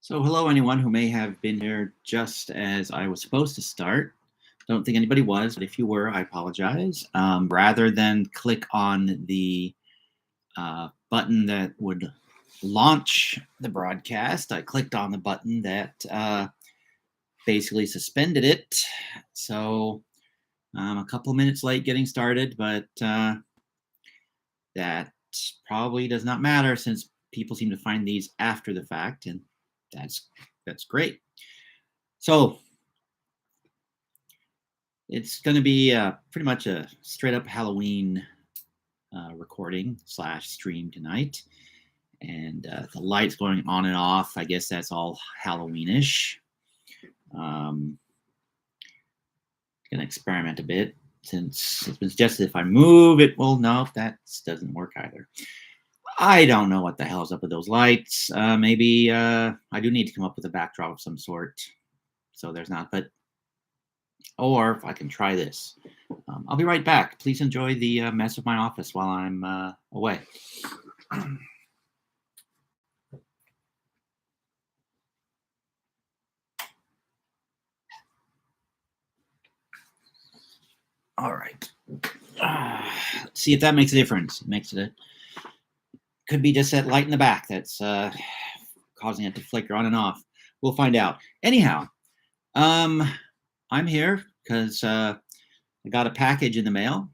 So hello, anyone who may have been here just as I was supposed to start. Don't think anybody was, but if you were, I apologize. Rather than click on the button that would launch the broadcast, I clicked on the button that basically suspended it. So I'm a couple of minutes late getting started, but that probably does not matter since people seem to find these after the fact, and that's great. So it's going to be pretty much a straight up Halloween recording / stream tonight. And the lights going on and off, I guess that's all Halloweenish. Going to experiment a bit since it's suggested if I move it, well, no, that doesn't work either. I don't know what the hell is up with those lights. Maybe I do need to come up with a backdrop of some sort. So there's not, but or if I can try this. I'll be right back. Please enjoy the mess of my office while I'm away. All right. Let's see if that makes a difference. It makes it could be just that light in the back that's causing it to flicker on and off. We'll find out. Anyhow, I'm here because I got a package in the mail,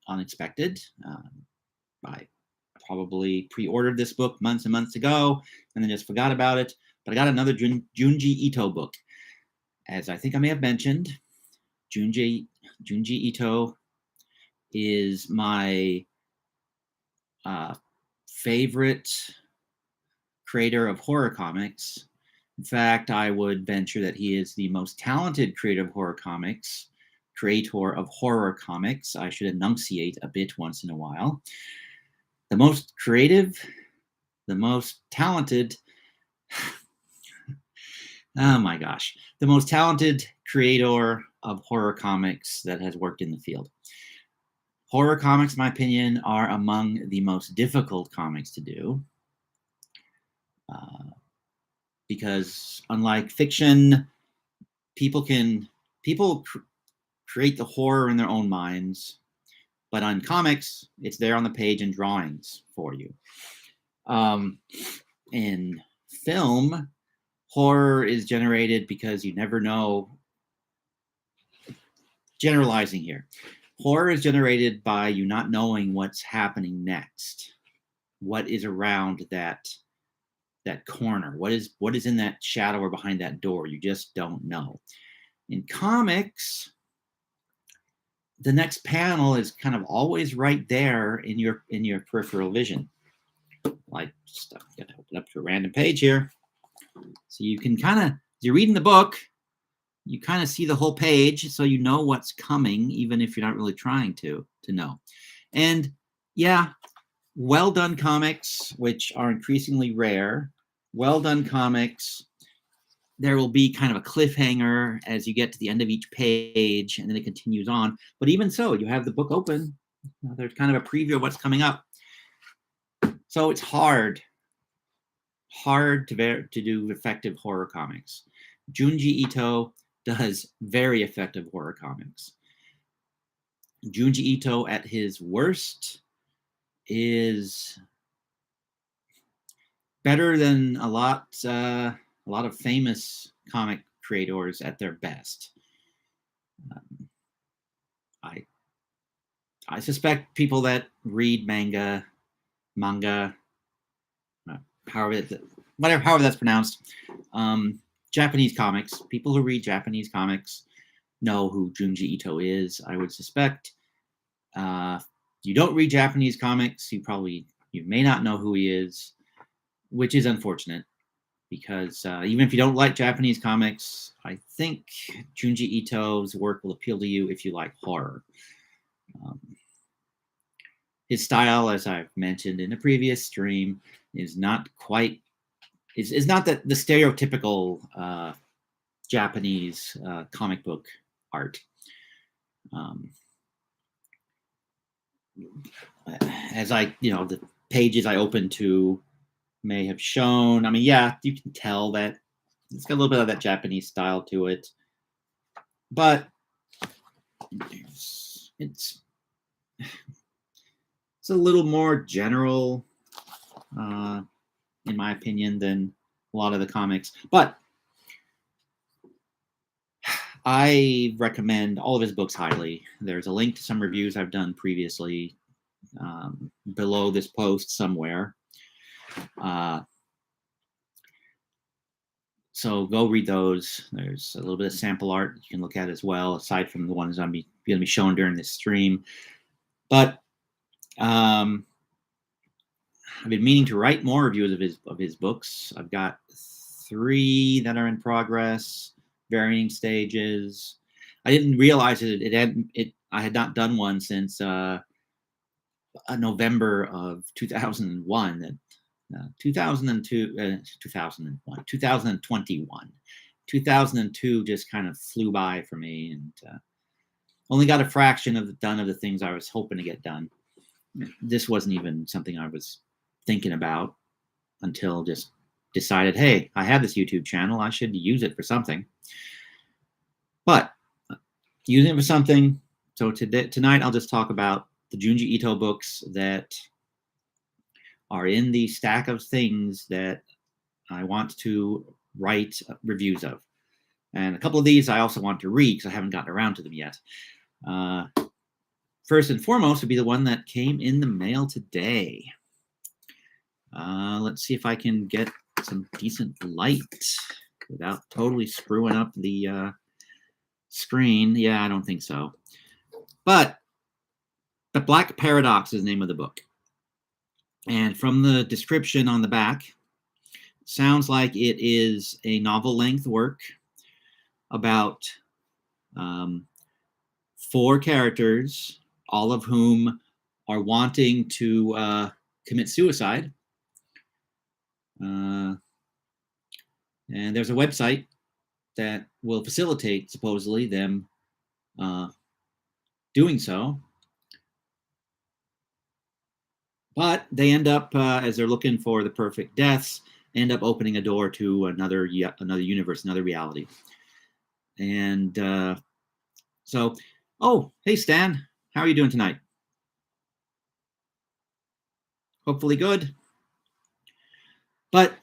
unexpected. I probably pre-ordered this book months and months ago and then just forgot about it. But I got another Junji Ito book. As I think I may have mentioned, Junji Ito is my favorite creator of horror comics. In fact, I would venture that he is the most talented creator of horror comics. I should enunciate a bit once in a while. The most creative, the most talented, oh my gosh, the most talented creator of horror comics that has worked in the field. Horror comics, in my opinion, are among the most difficult comics to do. Because unlike fiction, people create the horror in their own minds, but on comics, it's there on the page in drawings for you. In film, horror is generated because you never know. Generalizing here, horror is generated by you not knowing what's happening next, what is around that corner, what is in that shadow or behind that door. You just don't know. In comics, the next panel is kind of always right there in your peripheral vision. Like, just got to open up to a random page here, so you can kind of, as you're reading the book, you kind of see the whole page, so you know what's coming, even if you're not really trying to know. And yeah, well done comics, which are increasingly rare. Well done comics, there will be kind of a cliffhanger as you get to the end of each page, and then it continues on. But even so, you have the book open. There's kind of a preview of what's coming up. So it's hard to do effective horror comics. Junji Ito does very effective horror comics. Junji Ito at his worst is better than a lot of famous comic creators at their best. I suspect people that read manga, however that's pronounced, Japanese comics, people who read Japanese comics know who Junji Ito is. I would suspect you don't read Japanese comics, you may not know who he is, which is unfortunate, because even if you don't like Japanese comics, I think Junji Ito's work will appeal to you if you like horror. His style, as I've mentioned in a previous stream, is not quite, is not the stereotypical Japanese comic book art. As the pages I opened to may have shown, I mean, yeah, you can tell that It's got a little bit of that Japanese style to it, but it's a little more general, in my opinion, than a lot of the comics. But I recommend all of his books highly. There's a link to some reviews I've done previously below this post somewhere. So go read those. There's a little bit of sample art you can look at as well, aside from the ones I'm going to be showing during this stream. But I've been meaning to write more reviews of his books. I've got 3 that are in progress, varying stages. I didn't realize I had not done one since November of 2001. 2002, 2001, 2021. 2002 just kind of flew by for me, and only got a fraction of the things I was hoping to get done. This wasn't even something I was thinking about until just decided, hey, I have this YouTube channel, I should use it for something. But using it for something, so tonight I'll just talk about the Junji Ito books that are in the stack of things that I want to write reviews of. And a couple of these I also want to read because I haven't gotten around to them yet. First and foremost would be the one that came in the mail today. Let's see if I can get some decent light without totally screwing up the screen. Yeah, I don't think so. But The Black Paradox is the name of the book. And from the description on the back, sounds like it is a novel-length work about 4 characters, all of whom are wanting to commit suicide. And there's a website that will facilitate, supposedly, them doing so. But they end up, as they're looking for the perfect deaths, end up opening a door to another universe, another reality. And so, oh, hey, Stan, how are you doing tonight? Hopefully good. But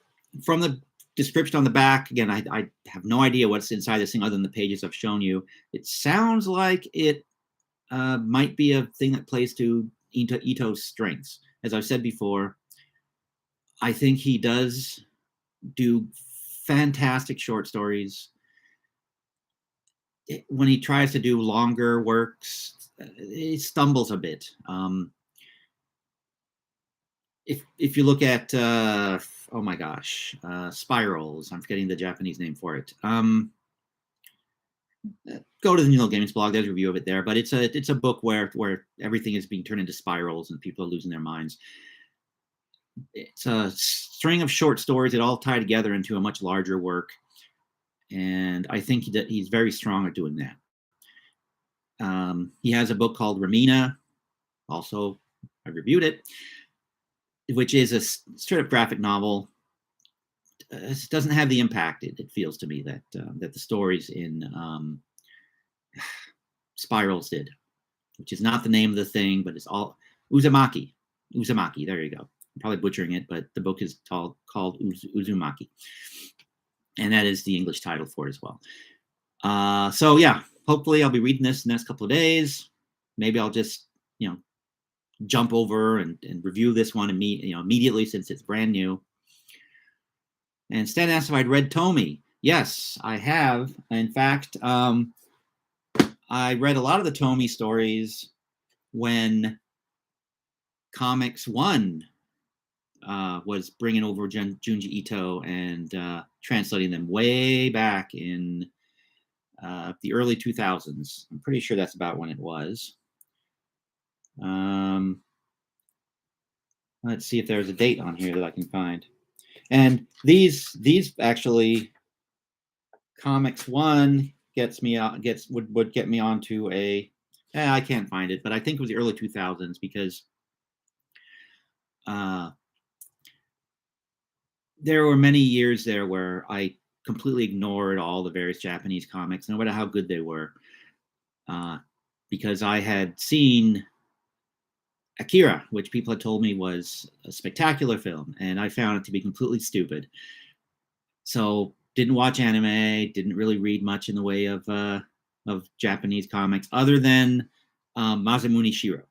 from the description on the back, again, I have no idea what's inside this thing other than the pages I've shown you. It sounds like it might be a thing that plays to Ito's strengths. As I've said before, I think he does do fantastic short stories. When he tries to do longer works, he stumbles a bit. If you look at, oh my gosh, Spirals, I'm forgetting the Japanese name for it. Go to the New Little Games blog. There's a review of it there. But it's a book where everything is being turned into spirals and people are losing their minds. It's a string of short stories that all tie together into a much larger work, and I think he's very strong at doing that. He has a book called Ramina. Also, I reviewed it, which is a straight-up graphic novel. It doesn't have the impact it feels to me that the stories in Spirals did, which is not the name of the thing, but it's all Uzumaki. Uzumaki, there you go. I'm probably butchering it, but the book is called Uzumaki. And that is the English title for it as well. So yeah, hopefully I'll be reading this in the next couple of days. Maybe I'll just, jump over and review this one immediately since it's brand new. And Stan asked if I'd read Tomy. Yes, I have. In fact, I read a lot of the Tomy stories when Comics One was bringing over Junji Ito and translating them way back in the early 2000s. I'm pretty sure that's about when it was. Let's see if there's a date on here that I can find. And these actually, Comics One would get me onto a. I can't find it, but I think it was the early 2000s because there were many years there where I completely ignored all the various Japanese comics, no matter how good they were, because I had seen Akira, which people had told me was a spectacular film, and I found it to be completely stupid. So didn't watch anime, didn't really read much in the way of Japanese comics, other than Masamune Shirow.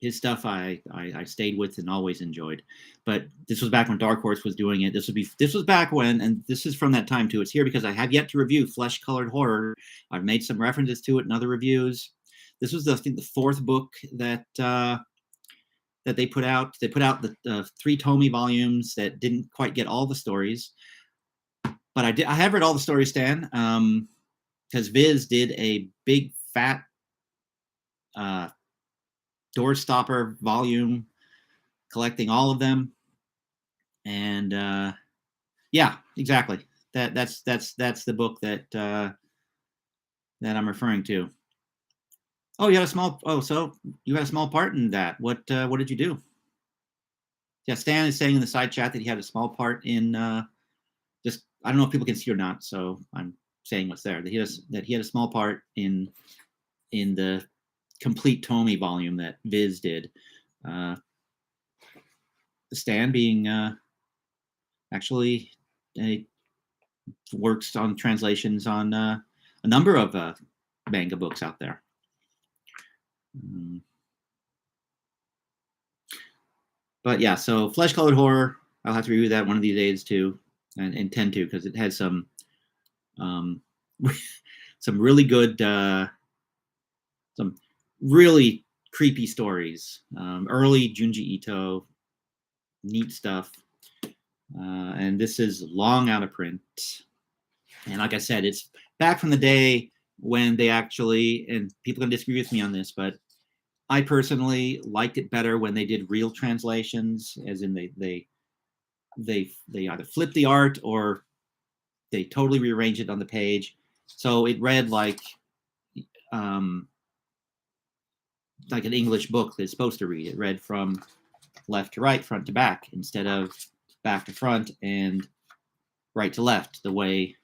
His stuff I stayed with and always enjoyed, but this was back when Dark Horse was doing it. This was back when, and this is from that time too. It's here because I have yet to review Flesh Colored Horror. I've made some references to it in other reviews. This was I think the fourth book that they put out. They put out the 3 Tomy volumes that didn't quite get all the stories, but I have read all the stories, Stan, because Viz did a big fat doorstopper volume collecting all of them, and yeah, exactly. That's the book that I'm referring to. Oh, you had a small. Oh, so you had a small part in that. What did you do? Yeah, Stan is saying in the side chat that he had a small part in. Just I don't know if people can see or not, so I'm saying what's there. That he had a small part in the complete Tomy volume that Viz did. The Stan being actually works on translations on a number of manga books out there. But yeah, so Flesh Colored Horror, I'll have to review that one of these days too, and intend to, because it has some some really good, some really creepy stories. Early Junji Ito, neat stuff. And this is long out of print. And like I said, it's back from the day when they actually, and people can disagree with me on this, but I personally liked it better when they did real translations, as in they either flipped the art or they totally rearranged it on the page. So it read like an English book that it's supposed to read. It read from left to right, front to back, instead of back to front and right to left, the way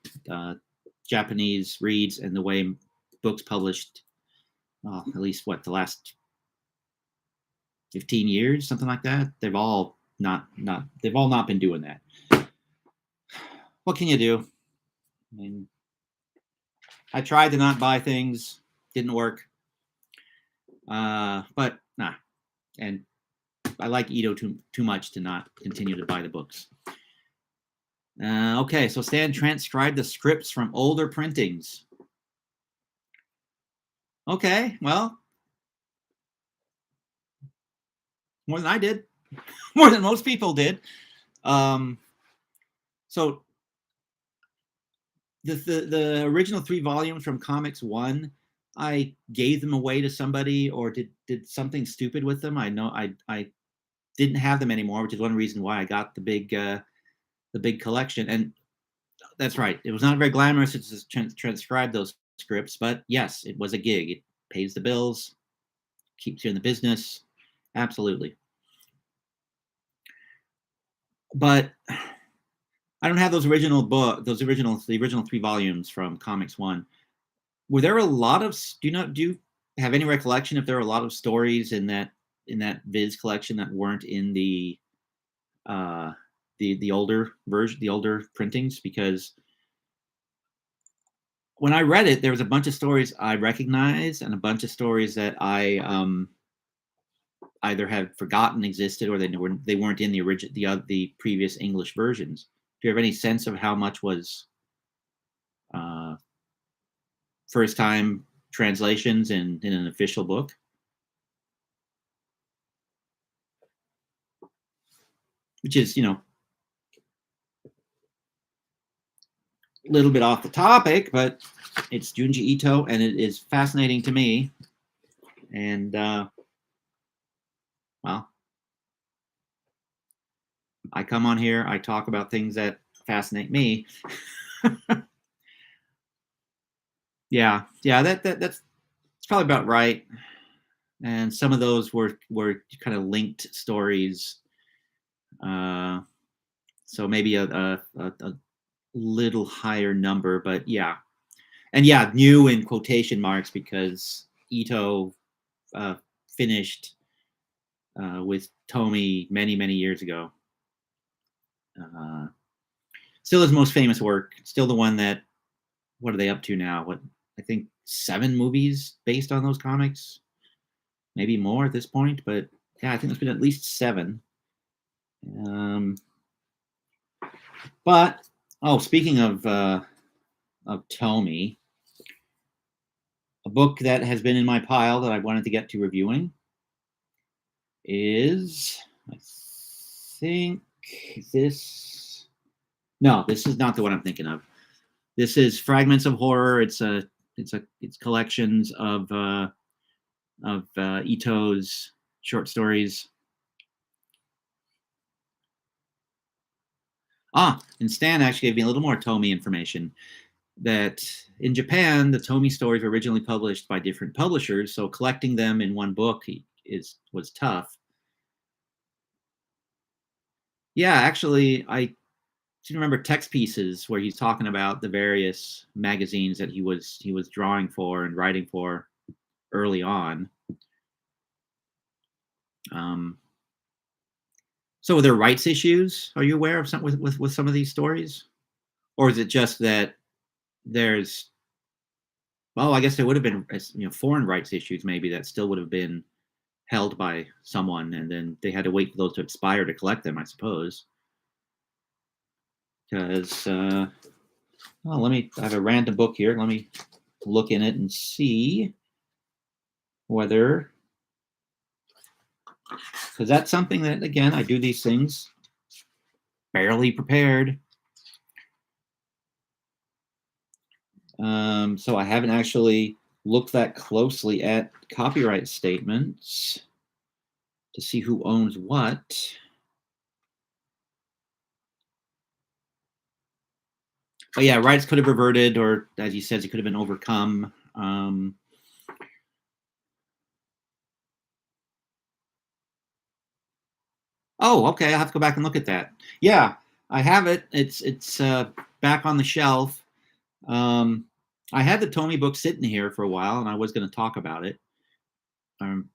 Japanese reads and the way books published, at least the last 15 years, something like that. They've all not been doing that. What can you do? I mean, I tried to not buy things, didn't work. But nah, and I like Ito too much to not continue to buy the books. Okay, so Stan transcribed the scripts from older printings. Okay, well, more than I did, more than most people did. So the original 3 volumes from Comics 1, I gave them away to somebody or did something stupid with them. I know I didn't have them anymore, which is one reason why I got the big collection. And that's right, it was not very glamorous to transcribe those scripts, but yes, it was a gig. It pays the bills, keeps you in the business, absolutely. But I don't have those original the original 3 volumes from Comics 1. Were there a lot of, do you have any recollection if there were a lot of stories in that Viz collection that weren't in the older version, the older printings? Because when I read it, there was a bunch of stories I recognized and a bunch of stories that I either had forgotten existed or they weren't in the previous English versions. Do you have any sense of how much was first time translations in an official book? Which is, a little bit off the topic, but it's Junji Ito and it is fascinating to me. And well, I come on here, I talk about things that fascinate me. yeah, that's probably about right. And some of those were kind of linked stories. Some So maybe a little higher number, but yeah. And yeah, new in quotation marks because Ito uh, finished with Tomy many, many years ago. Uh, Still his most famous work. Still the one that, what are they up to now? What, I think 7 movies based on those comics, maybe more at this point. But yeah, I think there's been at least 7. Um, but speaking of Tomy, a book that has been in my pile that I wanted to get to reviewing is, I think this. No, this is not the one I'm thinking of. This is Fragments of Horror. It's collections of Ito's short stories. And Stan actually gave me a little more Tomy information. That in Japan, the Tomy stories were originally published by different publishers, so collecting them in one book was tough. Yeah, actually, I remember text pieces where he's talking about the various magazines that he was drawing for and writing for early on. So are there rights issues? Are you aware of some with some of these stories, or is it just that there's? Well, I guess there would have been foreign rights issues maybe that still would have been held by someone, and then they had to wait for those to expire to collect them, I suppose. Because I have a random book here. Let me look in it and see whether, because that's something that, again, I do these things barely prepared. So I haven't actually looked that closely at copyright statements to see who owns what. But yeah, rights could have reverted, or as he says, it could have been overcome. Okay. I have to go back and look at that. Yeah, I have it. It's back on the shelf. I had the Tomy book sitting here for a while, and I was going to talk about it.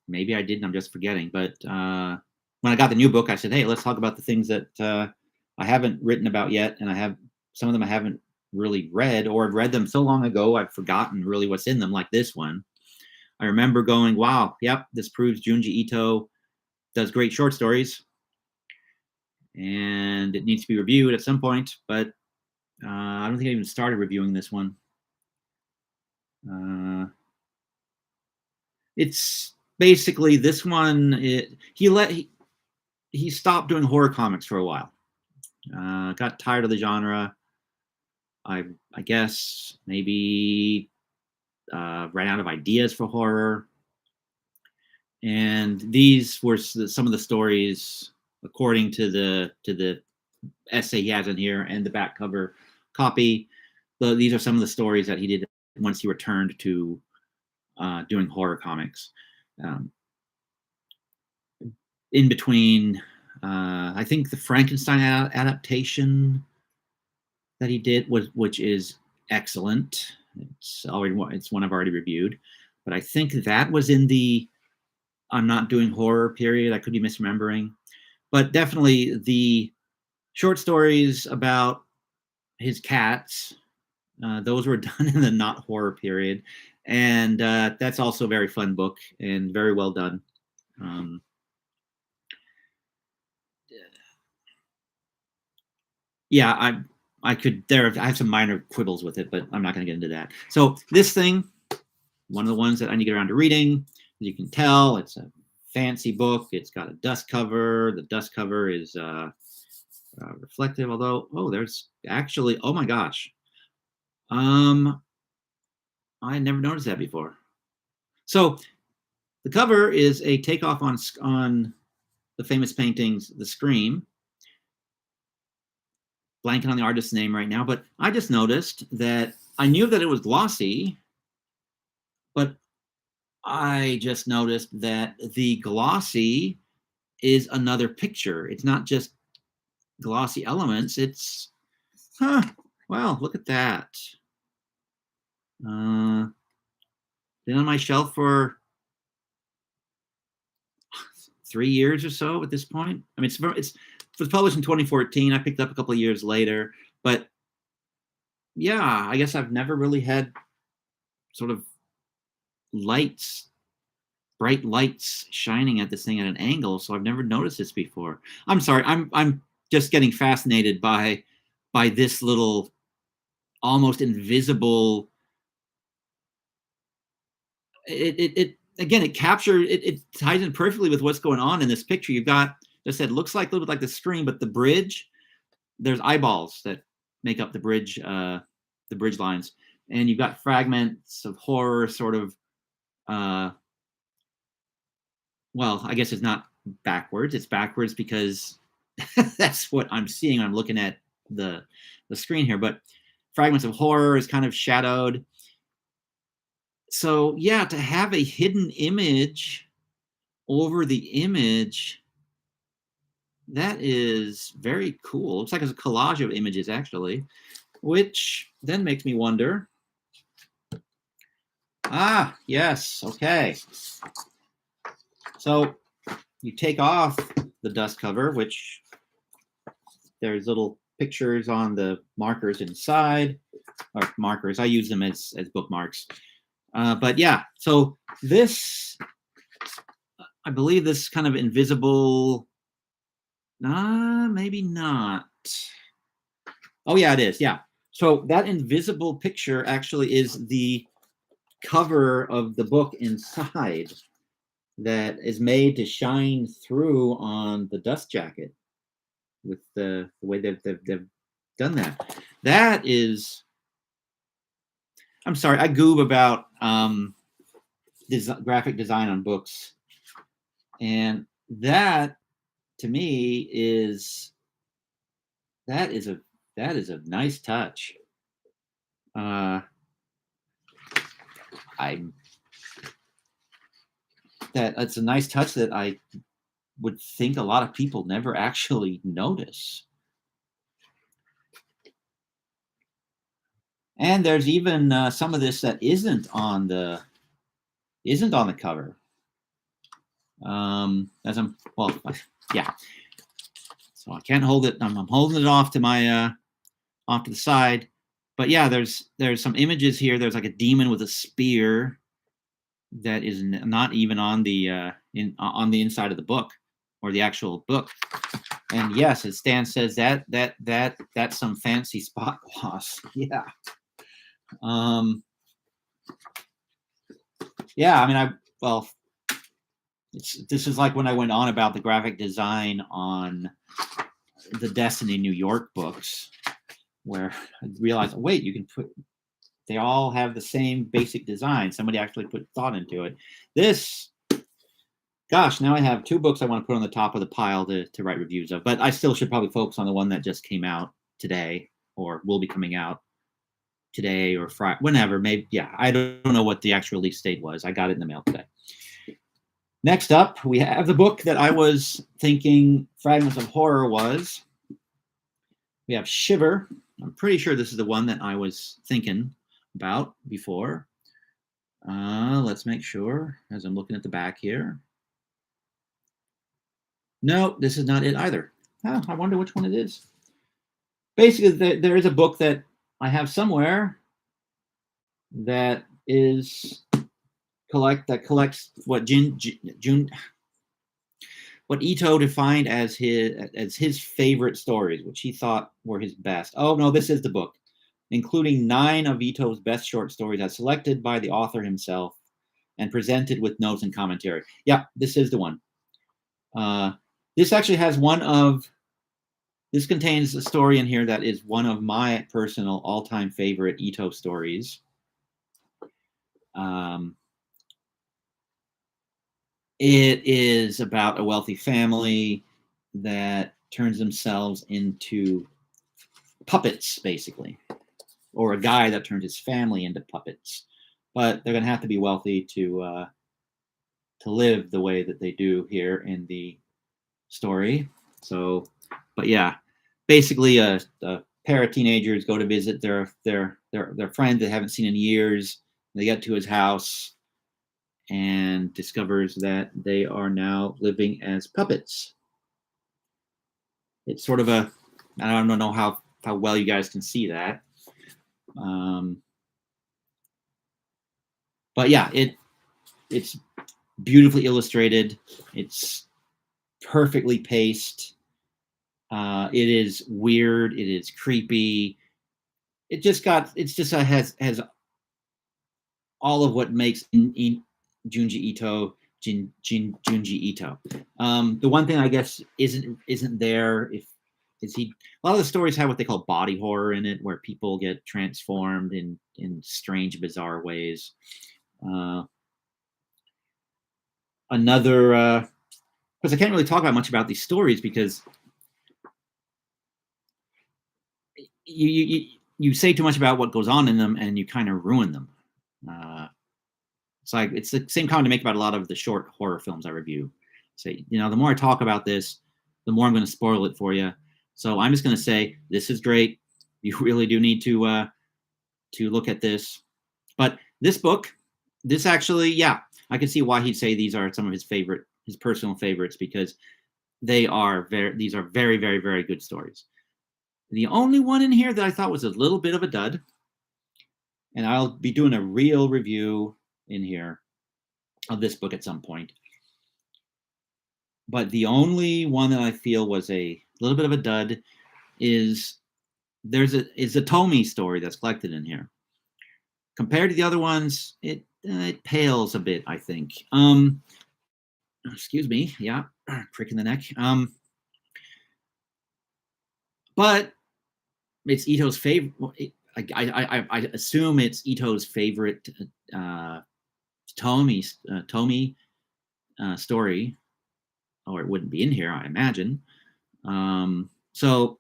Maybe I didn't. I'm just forgetting. But when I got the new book, I said, "Hey, let's talk about the things that I haven't written about yet, and I have some of them I haven't really read, or I've read them so long ago I've forgotten really what's in them." Like this one, I remember going, "Wow, yep, this proves Junji Ito does great short stories, and it needs to be reviewed at some point." But I don't think I even started reviewing this one. It's basically this one. He stopped doing horror comics for a while. Got tired of the genre. I guess maybe ran out of ideas for horror. And these were some of the stories, according to the essay he has in here and the back cover copy. These are some of the stories that he did once he returned to doing horror comics. In between, I think the Frankenstein adaptation that he did which is excellent. It's one I've already reviewed, but I think that was in the I'm not doing horror period. I could be misremembering, but definitely the short stories about his cats. Those were done in the not horror period, and that's also a very fun book and very well done. Yeah, I have some minor quibbles with it, but I'm not going to get into that. So this thing, one of the ones that I need to get around to reading, as you can tell, it's a fancy book. It's got a dust cover. The dust cover is reflective, although, there's actually, oh my gosh. I had never noticed that before. So the cover is a takeoff on the famous paintings, The Scream. Blanking on the artist's name right now, but I just noticed that I knew that it was glossy, but I just noticed that the glossy is another picture. It's not just glossy elements. It's, well, look at that. Been on my shelf for 3 years or so at this point. I mean, it was published in 2014. I picked it up a couple of years later, but yeah, I guess I've never really had sort of lights, bright lights shining at this thing at an angle, so I've never noticed this before. I'm sorry, I'm just getting fascinated by this little almost invisible. It again, it captures it ties in perfectly with what's going on in this picture. You've got, as I said, looks like a little bit like the screen, but the bridge, there's eyeballs that make up the bridge lines, and you've got fragments of horror, sort of. Well, I guess it's not backwards. It's backwards because that's what I'm seeing when I'm looking at the screen here. But fragments of horror is kind of shadowed. So yeah, to have a hidden image over the image, that is very cool. Looks like it's a collage of images, actually, which then makes me wonder. Ah, yes, okay. So you take off the dust cover, which there's little pictures on the markers inside, or markers. I use them as bookmarks. But yeah, so this, I believe this kind of invisible, maybe not. Oh yeah, it is, yeah. So that invisible picture actually is the cover of the book inside that is made to shine through on the dust jacket with the way that they've done that. That is, I'm sorry, I goob about graphic design on books, and that to me is a nice touch. It's a nice touch that I would think a lot of people never actually notice. And there's even some of this that isn't on the cover. As I'm, well, yeah. So I can't hold it. I'm holding it off to my off to the side. But yeah, there's some images here. There's like a demon with a spear that is not even on the on the inside of the book, or the actual book. And yes, as Stan says, that's some fancy spot gloss. Yeah. Yeah, I mean, this is like when I went on about the graphic design on the Destiny New York books, where I realized, wait, you can they all have the same basic design. Somebody actually put thought into it. This, gosh, now I have 2 books I want to put on the top of the pile to write reviews of, but I still should probably focus on the one that just came out today, or will be coming out today or Friday, whenever. Maybe, yeah, I don't know what the actual release date was. I got it in the mail today. Next up, we have the book that I was thinking Fragments of Horror was. We have Shiver. I'm pretty sure this is the one that I was thinking about before. Let's make sure as I'm looking at the back here. No, this is not it either. I wonder which one it is. Basically, there is a book that I have somewhere that collects what what Ito defined as his favorite stories, which he thought were his best. Oh no, this is the book, including 9 of Ito's best short stories as selected by the author himself and presented with notes and commentary. Yeah, this is the one. This actually has this contains a story in here that is one of my personal all-time favorite Ito stories. It is about a wealthy family that turns themselves into puppets, basically, or a guy that turns his family into puppets. But they're going to have to be wealthy to live the way that they do here in the story. So, but yeah, basically a pair of teenagers go to visit their friend they haven't seen in years. They get to his house and discovers that they are now living as puppets. It's sort of a, I don't know how well you guys can see that. But yeah, it's beautifully illustrated. It's perfectly paced. It is weird. It is creepy. It just has all of what makes Junji Ito Junji Ito. The one thing I guess isn't there is he, a lot of the stories have what they call body horror in it, where people get transformed in strange, bizarre ways. Another, because I can't really talk about much about these stories because you say too much about what goes on in them and you kind of ruin them. It's like, it's the same comment to make about a lot of the short horror films I review. Say, the more I talk about this, the more I'm going to spoil it for you. So I'm just going to say, this is great. You really do need to look at this. But this book, this actually, yeah, I can see why he'd say these are some of his personal favorites, because these are very, very, very good stories. The only one in here that I thought was a little bit of a dud, and I'll be doing a real review in here of this book at some point, but the only one that I feel was a little bit of a dud is a Tomy story that's collected in here. Compared to the other ones, it pales a bit, I think. Excuse me, yeah, prick in the neck. But it's Ito's favorite. I assume it's Ito's favorite Tomy story, or it wouldn't be in here, I imagine. So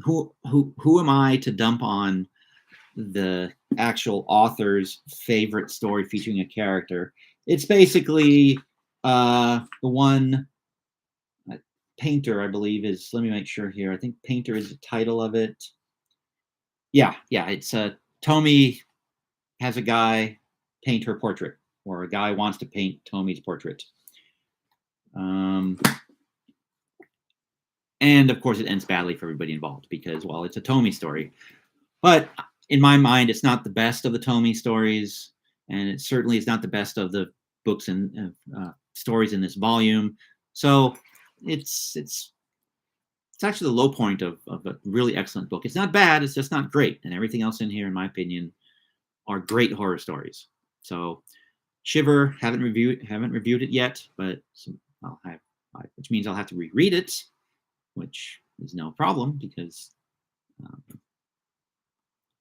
who am I to dump on the actual author's favorite story featuring a character? It's basically the one Painter, I believe, is. Let me make sure here. I think Painter is the title of it. Yeah. It's Tomy has a guy paint her portrait, or a guy wants to paint Tomy's portrait. And of course, it ends badly for everybody involved because, well, it's a Tomy story. But in my mind, it's not the best of the Tomy stories, and it certainly is not the best of the books and stories in this volume. So it's actually the low point of a really excellent book. It's not bad, it's just not great. And everything else in here, in my opinion, are great horror stories. So Shiver, haven't reviewed it yet, but which means I'll have to reread it, which is no problem because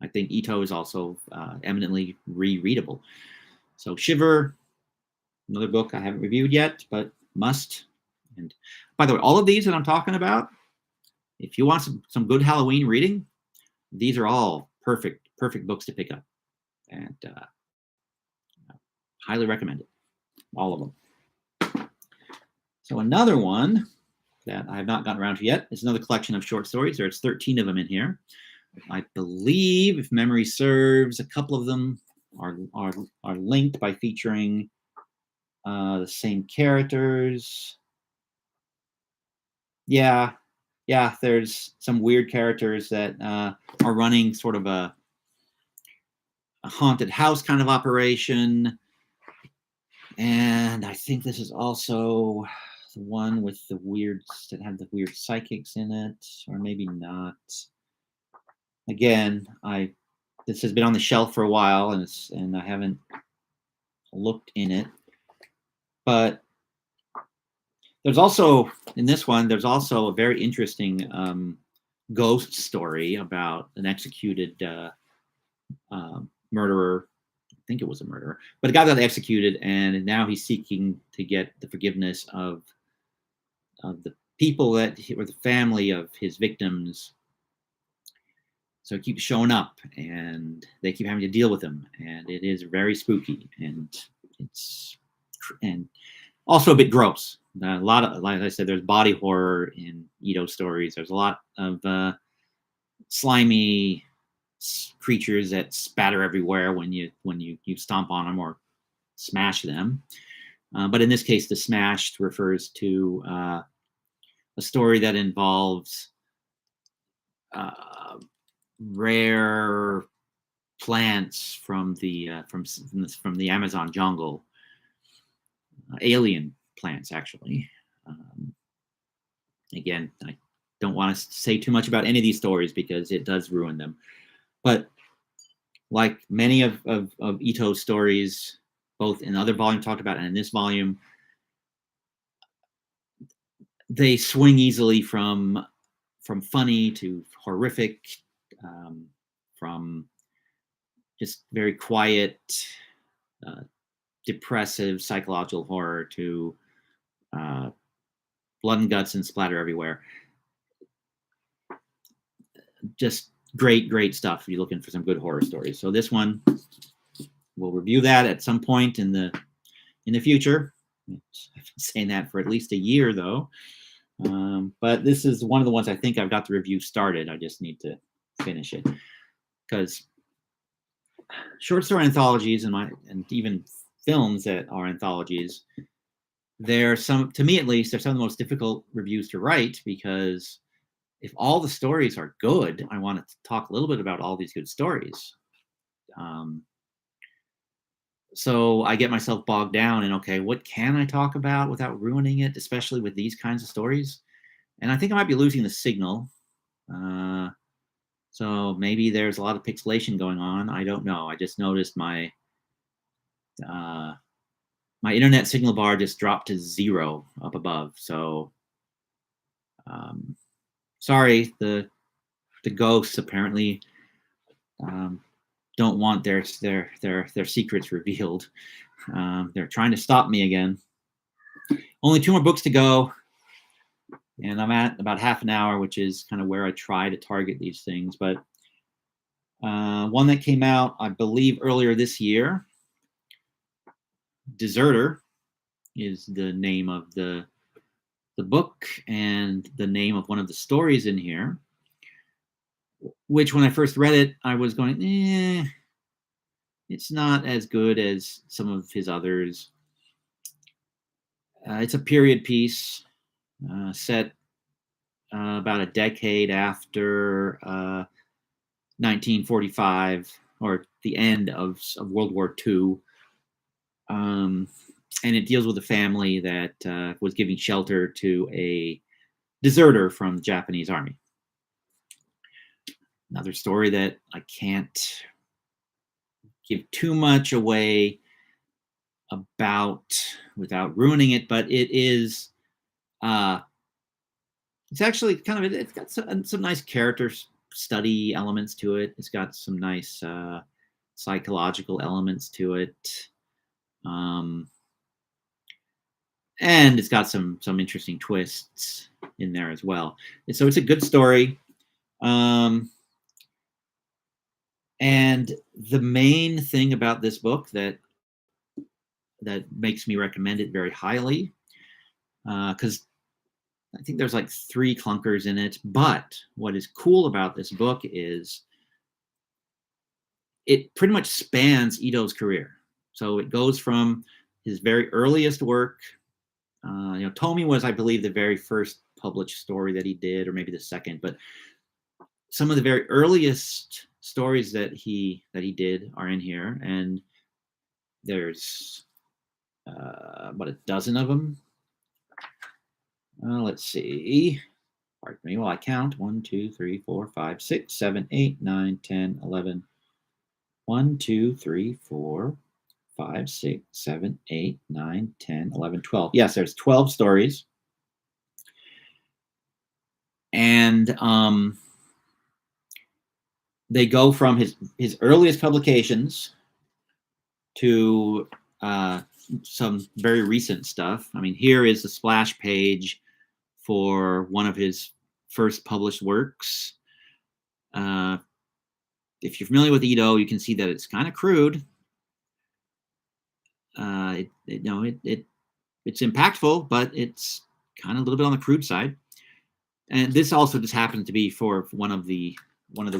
I think Ito is also eminently rereadable. So Shiver, another book I haven't reviewed yet, but must. And by the way, all of these that I'm talking about, if you want some good Halloween reading, these are all perfect books to pick up, and highly recommend it, all of them. So another one that I have not gotten around to yet is another collection of short stories. There's 13 of them in here. I believe, if memory serves, a couple of them are linked by featuring the same characters. Yeah, there's some weird characters that are running sort of a haunted house kind of operation. And I think this is also the one with the that have the weird psychics in it, or maybe not. Again, this has been on the shelf for a while, and I haven't looked in it. But there's also, in this one, there's also a very interesting ghost story about an executed murderer. I think it was a murderer, but a guy got executed, and now he's seeking to get the forgiveness of the people or the family of his victims. So he keeps showing up, and they keep having to deal with him, and it is very spooky, and Also a bit gross. A lot of, like I said, there's body horror in Ito stories. There's a lot of slimy creatures that spatter everywhere when you stomp on them or smash them. But in this case, the smashed refers to a story that involves rare plants from the Amazon jungle, alien plants actually. Again, I don't want to say too much about any of these stories because it does ruin them. But like many of Ito's stories, both in other volumes talked about and in this volume, they swing easily from funny to horrific, from just very quiet, depressive psychological horror to blood and guts and splatter everywhere. Just great stuff if you're looking for some good horror stories. So this one, we'll review that at some point in the future. I've been saying that for at least a year though. But this is one of the ones I think I've got the review started. I just need to finish it because short story anthologies and even films that are anthologies, they're to me at least, they're some of the most difficult reviews to write because if all the stories are good, I want to talk a little bit about all these good stories. So I get myself bogged down in, okay, what can I talk about without ruining it, especially with these kinds of stories? And I think I might be losing the signal. So maybe there's a lot of pixelation going on. I don't know. I just noticed my internet signal bar just dropped to 0 up above. So sorry, the ghosts apparently don't want their secrets revealed. They're trying to stop me again. Only 2 more books to go, and I'm at about half an hour, which is kind of where I try to target these things. But one that came out, I believe, earlier this year, Deserter, is the name of the book and the name of one of the stories in here, which when I first read it, I was going, it's not as good as some of his others. It's a period piece set about a decade after 1945, or the end of World War II. And it deals with a family that was giving shelter to a deserter from the Japanese army. Another story that I can't give too much away about without ruining it, but it is it's actually kind of, it's got some nice character study elements to it. It's got some nice psychological elements to it, and it's got some interesting twists in there as well. And so it's a good story. And the main thing about this book that makes me recommend it very highly, because I think there's like 3 clunkers in it, but what is cool about this book is it pretty much spans Ito's career. So it goes from his very earliest work. Tomi was, I believe, the very first published story that he did, or maybe the second, but some of the very earliest stories that he did are in here, and there's about a dozen of them. Let's see. Pardon me while I count. 1, 2, 3, 4, 5, 6, 7, 8, 9, 10, 11. 1, 2, 3, 4, 5, 6, 7, 8, 9, 10, 11, 12. Yes, there's 12 stories. And they go from his earliest publications to some very recent stuff. I mean, here is the splash page for one of his first published works. If you're familiar with Ito, you can see that it's kind of crude. It it's impactful, but it's kind of a little bit on the crude side. And this also just happens to be for one of the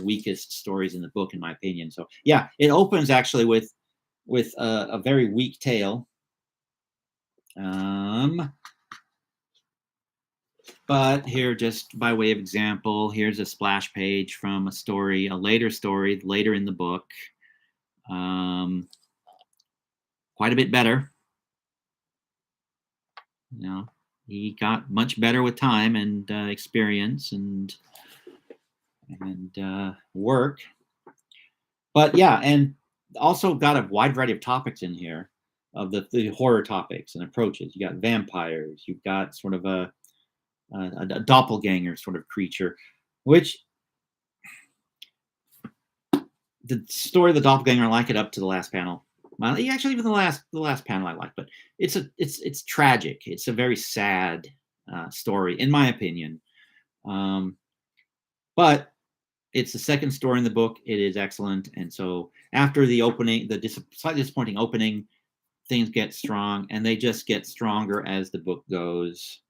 weakest stories in the book, in my opinion. So yeah, it opens actually with a very weak tale. But here, just by way of example, here's a splash page from a story, a later story, later in the book. Quite a bit better. You know, he got much better with time and experience and work. But yeah, and also got a wide variety of topics in here, of the horror topics and approaches. You got vampires. You've got sort of a doppelganger sort of creature, which the story of the doppelganger, I like it up to the last panel. Well, actually, even the last panel I like, but it's tragic. It's a very sad story, in my opinion. But it's the second story in the book. It is excellent, and so after the opening, slightly disappointing opening, things get strong, and they just get stronger as the book goes.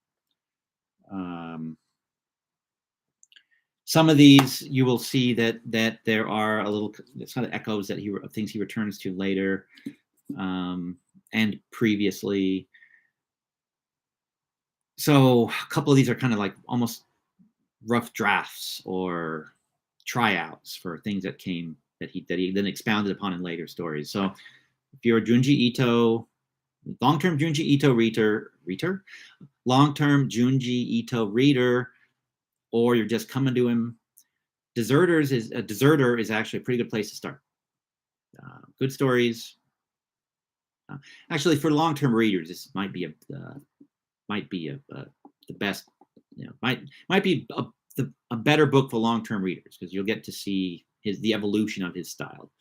Some of these you will see that there are a little kind of echoes of things he returns to later and previously. So a couple of these are kind of like almost rough drafts or tryouts for things that he then expounded upon in later stories. So if you're a Junji Ito, long-term Junji Ito reader, long-term Junji Ito reader, or you're just coming to him, Deserter is actually a pretty good place to start. Good stories. Actually, for long-term readers, this might be the best. Might be a better book for long-term readers, because you'll get to see the evolution of his style.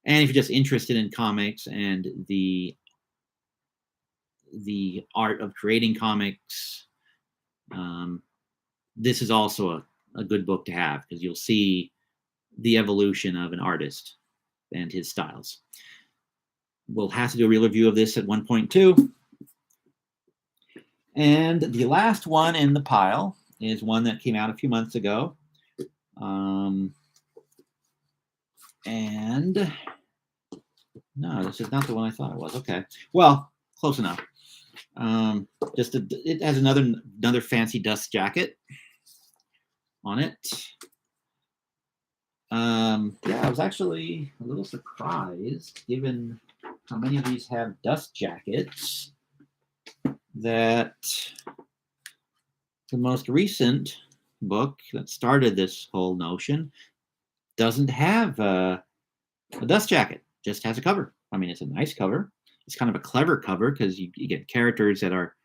And if you're just interested in comics and the art of creating comics, this is also a good book to have, because you'll see the evolution of an artist and his styles. We'll have to do a real review of this at 1.2. And the last one in the pile is one that came out a few months ago. And no, this is not the one I thought it was. Okay. Well, close enough. It has another fancy dust jacket on it. Yeah, I was actually a little surprised, given how many of these have dust jackets, that the most recent book that started this whole notion doesn't have a dust jacket, just has a cover. I mean, it's a nice cover. It's kind of a clever cover, because you get characters that are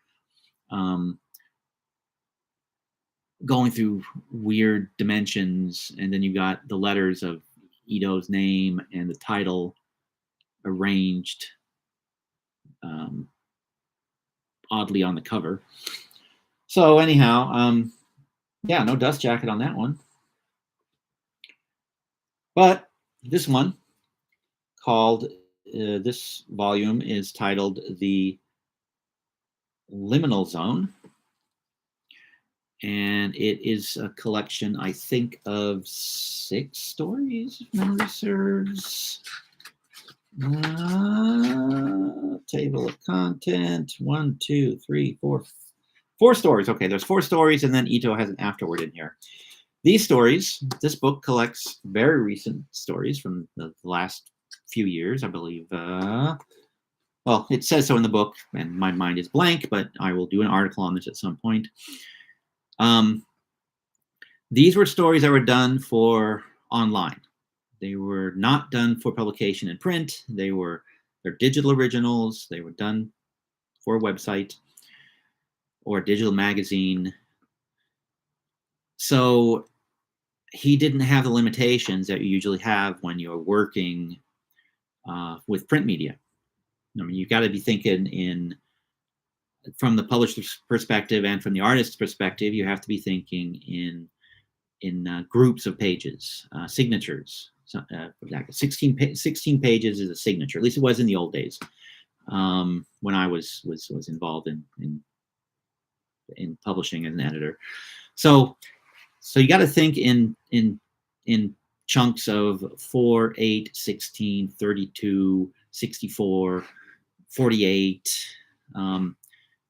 going through weird dimensions, and then you got the letters of Ito's name and the title arranged oddly on the cover. So anyhow, yeah, no dust jacket on that one. But this one, this volume is titled The Liminal Zone. And it is a collection, I think, of 6 stories, if memory serves. Table of content, 1, 2, 3, 4. 4 stories. Okay, there's 4 stories, and then Ito has an afterword in here. These stories, this book collects very recent stories from the last few years, I believe. Well, it says so in the book, and my mind is blank, but I will do an article on this at some point. These were stories that were done for online. They were not done for publication in print. They're digital originals. They were done for a website or a digital magazine. So he didn't have the limitations that you usually have when you're working with print media. I mean, you've got to be thinking from the publisher's perspective and from the artist's perspective. You have to be thinking in groups of pages, signatures. So, 16 pages is a signature. At least it was in the old days. when I was involved in publishing as an editor. So you got to think in chunks of 4, 8, 16, 32, 64, 48.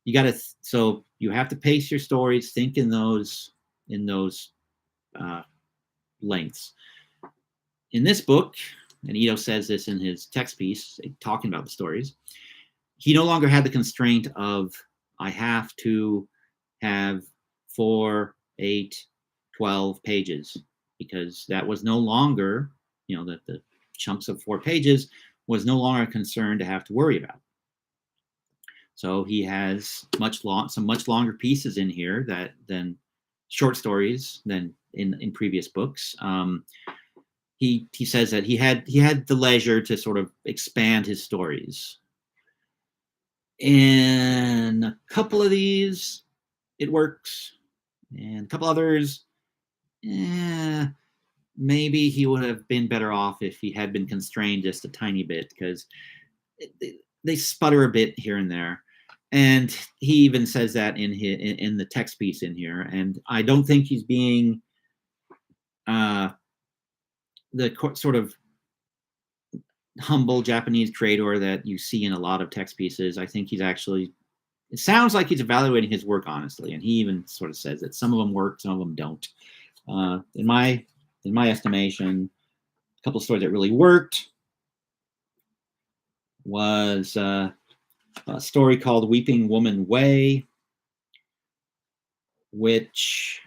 You got to so you have to pace your stories, think in those uh, lengths. In this book, and Ito says this in his text piece talking about the stories, he no longer had the constraint of I have to have 4, 8, 12 pages, because that was no longer, the chunks of 4 pages was no longer a concern to have to worry about. So he has some much longer pieces in here than short stories than in previous books. He says that he had the leisure to sort of expand his stories. In a couple of these, it works, and a couple others, maybe he would have been better off if he had been constrained just a tiny bit, because they sputter a bit here and there. And he even says that in the text piece in here. And I don't think he's being the sort of humble Japanese creator that you see in a lot of text pieces. I think it sounds like he's evaluating his work honestly. And he even sort of says that some of them work, some of them don't. In my estimation, a couple of stories that really worked was a story called Weeping Woman Way, which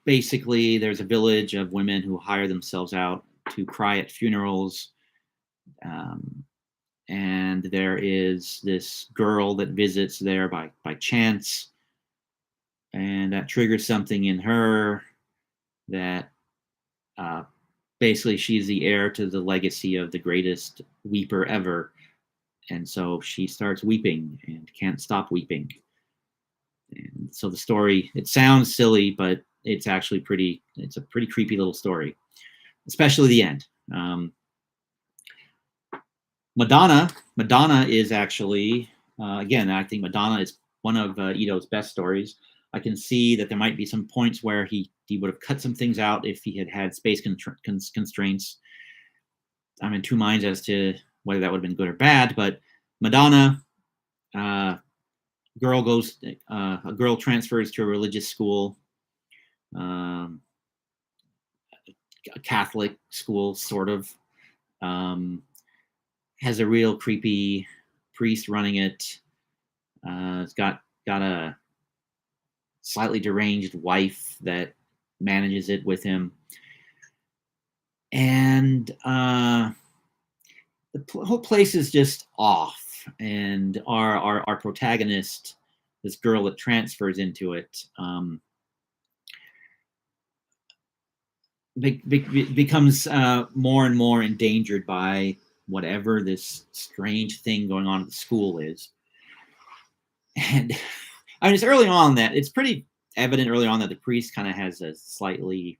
basically there's a village of women who hire themselves out to cry at funerals. And there is this girl that visits there by chance, and that triggers something in her that basically she's the heir to the legacy of the greatest weeper ever. And so she starts weeping and can't stop weeping. And so the story, it sounds silly, but it's actually it's a pretty creepy little story, especially the end. Madonna is actually, again, I think Madonna is one of Ito's best stories. I can see that there might be some points where he would have cut some things out if he had space constraints. I'm in two minds as to whether that would have been good or bad, but Madonna, a girl transfers to a religious school, a Catholic school, sort of. Has a real creepy priest running it. It's got a slightly deranged wife that manages it with him. And the whole place is just off. And our protagonist, this girl that transfers into it, becomes more and more endangered by whatever this strange thing going on at the school is. And I mean, it's early on that it's pretty evident early on that the priest kind of has a slightly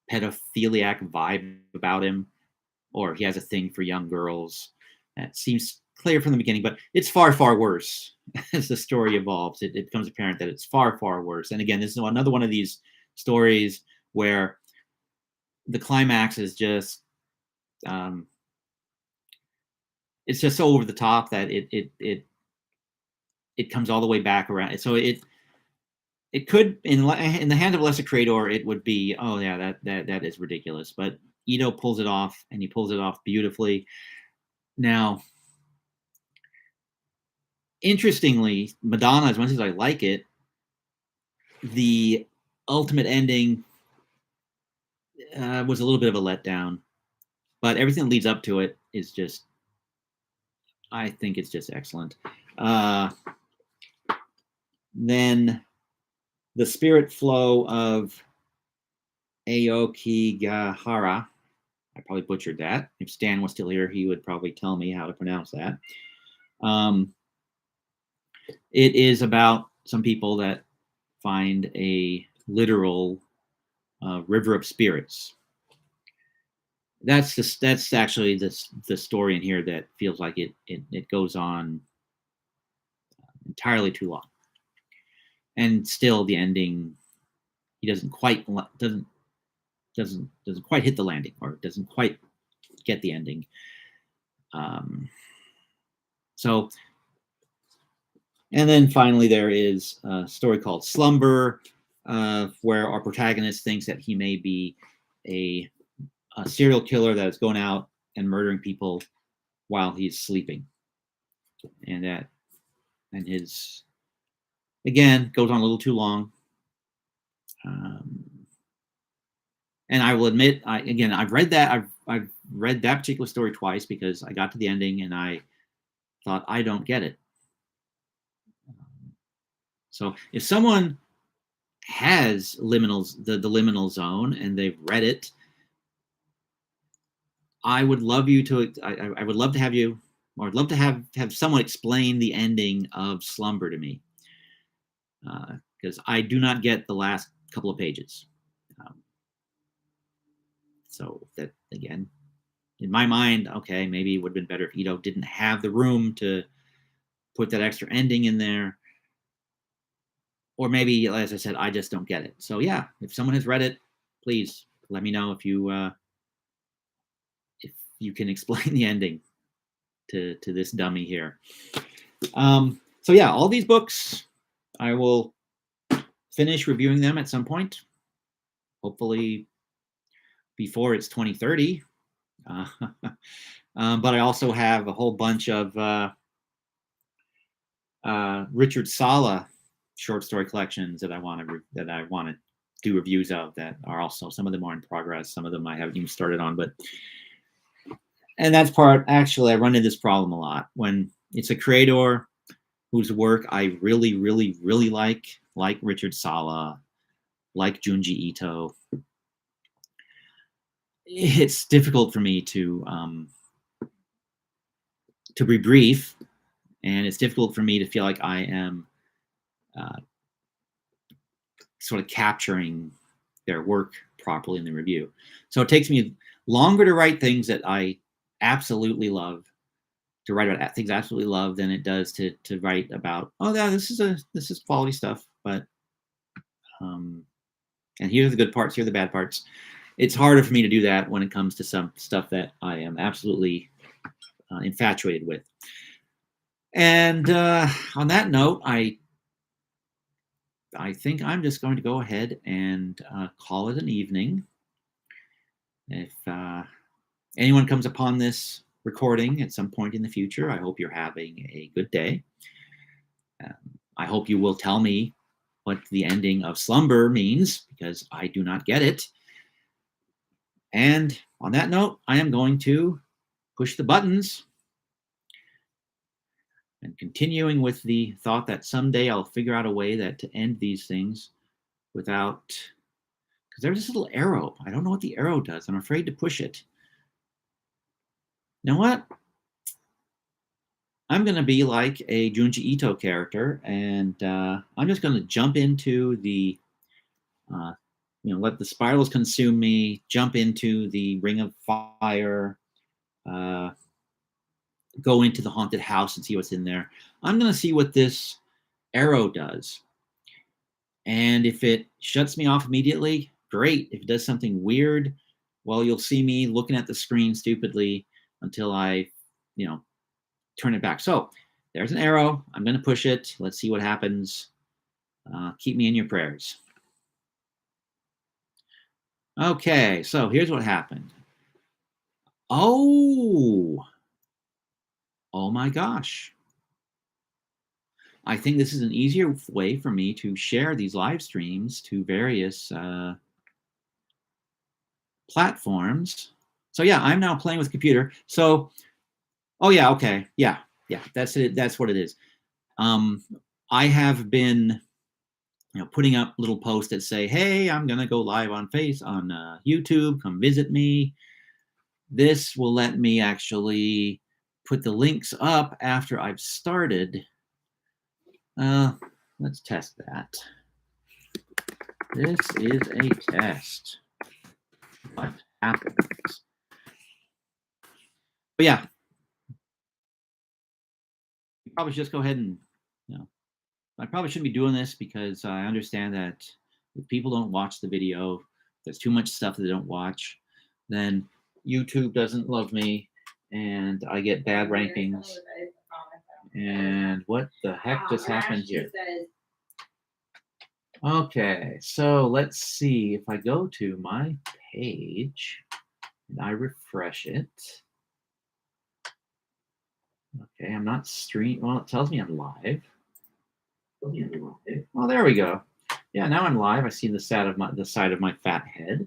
pedophiliac vibe about him, or he has a thing for young girls. That seems clear from the beginning, but it's far, far worse as the story evolves. It becomes apparent that it's far, far worse. And again, this is another one of these stories where the climax is just it's just so over the top that it comes all the way back around. So it could, in the hand of a lesser creator, it would be, oh yeah, that is ridiculous. But Ito pulls it off, and he pulls it off beautifully. Now, interestingly, Madonna, as much as I like it, the ultimate ending was a little bit of a letdown. But everything that leads up to it is just, I think it's just excellent. Then the spirit flow of Aokigahara. I probably butchered that. If Stan was still here, he would probably tell me how to pronounce that. It is about some people that find a literal river of spirits. that's actually the story in here that feels like it goes on entirely too long, and still the ending, he doesn't quite hit the landing, or doesn't quite get the ending. So, and then finally there is a story called Slumber, where our protagonist thinks that he may be a serial killer that is going out and murdering people while he's sleeping, and his, again, goes on a little too long. And I will admit, I've read that particular story twice, because I got to the ending and I thought, I don't get it. So if someone has the liminal zone and they've read it, I would love you to. I would love to have you, or I'd love to have someone explain the ending of Slumber to me, because I do not get the last couple of pages. So that, again, in my mind, okay, maybe it would have been better if Ito didn't have the room to put that extra ending in there. Or maybe, as I said, I just don't get it. So yeah, if someone has read it, please let me know if you can explain the ending to this dummy here. So yeah, all these books, I will finish reviewing them at some point, hopefully before it's 2030. But I also have a whole bunch of Richard Sala short story collections that I want to do reviews of, that are also, some of them are in progress, some of them I haven't even started on. But, and that's part, actually, I run into this problem a lot when it's a creator whose work I really, really, really like Richard Sala, like Junji Ito. It's difficult for me to be brief, and it's difficult for me to feel like I am sort of capturing their work properly in the review. So it takes me longer to write things that I absolutely love, to write about things I absolutely love, than it does to write about, oh yeah, this is quality stuff, but and here are the good parts, here are the bad parts. It's harder for me to do that when it comes to some stuff that I am absolutely infatuated with. And on that note, I think I'm just going to go ahead and call it an evening. If anyone comes upon this recording at some point in the future, I hope you're having a good day. I hope you will tell me what the ending of Slumber means, because I do not get it. And on that note, I am going to push the buttons, and continuing with the thought that someday I'll figure out a way to end these things without, because there's this little arrow. I don't know what the arrow does. I'm afraid to push it. You know what? I'm going to be like a Junji Ito character, and I'm just going to jump into the, let the spirals consume me, jump into the ring of fire, go into the haunted house and see what's in there. I'm going to see what this arrow does. And if it shuts me off immediately, great. If it does something weird, well, you'll see me looking at the screen stupidly until I, turn it back. So there's an arrow. I'm going to push it. Let's see what happens. Keep me in your prayers. Okay, so here's what happened. Oh my gosh. I think this is an easier way for me to share these live streams to various platforms. So yeah, I'm now playing with computer. So, oh yeah, okay, yeah, that's it. That's what it is. I have been, putting up little posts that say, "Hey, I'm gonna go live on YouTube. Come visit me." This will let me actually put the links up after I've started. Let's test that. This is a test. What happens? But yeah, you probably should just go ahead and, you know, I probably shouldn't be doing this because I understand that if people don't watch the video, there's too much stuff that they don't watch, then YouTube doesn't love me and I get bad rankings. And what the heck just happened here? Okay, so let's see if I go to my page and I refresh it. Okay, I'm not stream. Well, it tells me I'm live. Oh, there we go. Yeah, now I'm live. I see the side of my fat head.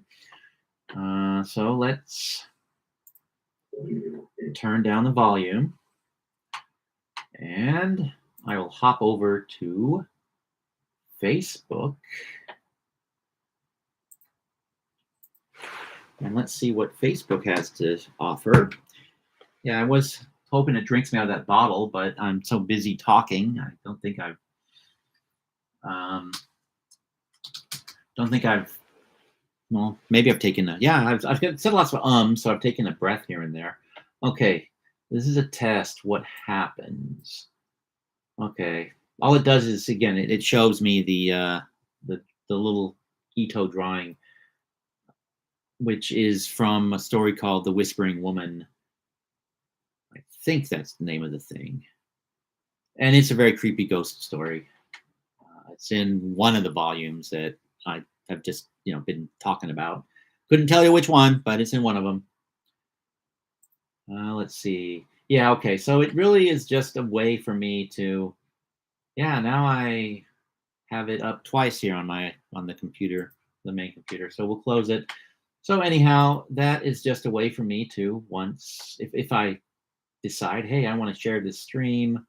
So let's turn down the volume, and I will hop over to Facebook, and let's see what Facebook has to offer. Yeah, I was hoping it drinks me out of that bottle, but I'm so busy talking. I don't think I've well, maybe I've taken a, yeah, I've said lots of so I've taken a breath here and there. Okay, this is a test. What happens? Okay, all it does is, again, it shows me the little Ito drawing, which is from a story called The Whispering Woman. I think that's the name of the thing. And it's a very creepy ghost story. It's in one of the volumes that I have just, been talking about. Couldn't tell you which one, but it's in one of them. Let's see. Yeah, okay. So it really is just a way for me to, yeah, now I have it up twice here on the computer, the main computer. So we'll close it. So anyhow, that is just a way for me to, once, if I decide, hey, I want to share this stream,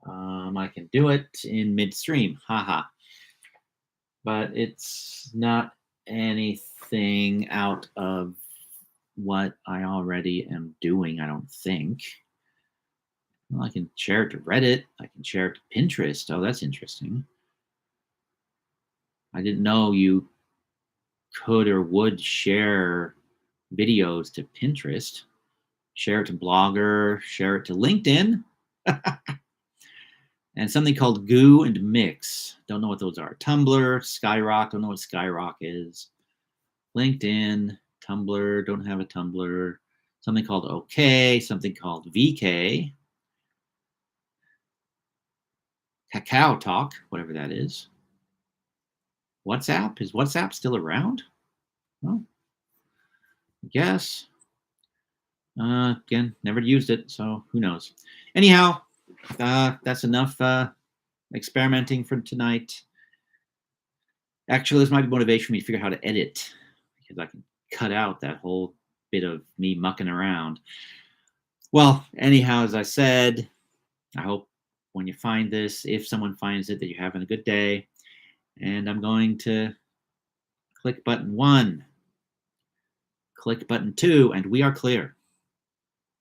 I can do it in midstream. Haha. But it's not anything out of what I already am doing, I don't think. Well, I can share it to Reddit. I can share it to Pinterest. Oh, that's interesting. I didn't know you could or would share videos to Pinterest. Share it to Blogger. Share it to LinkedIn. And something called Goo and Mix. Don't know what those are. Tumblr, Skyrock. Don't know what Skyrock is. LinkedIn, Tumblr. Don't have a Tumblr. Something called OK. Something called VK. Kakao Talk, whatever that is. WhatsApp. Is WhatsApp still around? Well, I guess. Again, never used it, so who knows. Anyhow, that's enough experimenting for tonight. Actually, this might be motivation for me to figure out how to edit, because I can cut out that whole bit of me mucking around. Well, anyhow, as I said, I hope when you find this, if someone finds it, that you're having a good day. And I'm going to click button 1, click button 2, and we are clear.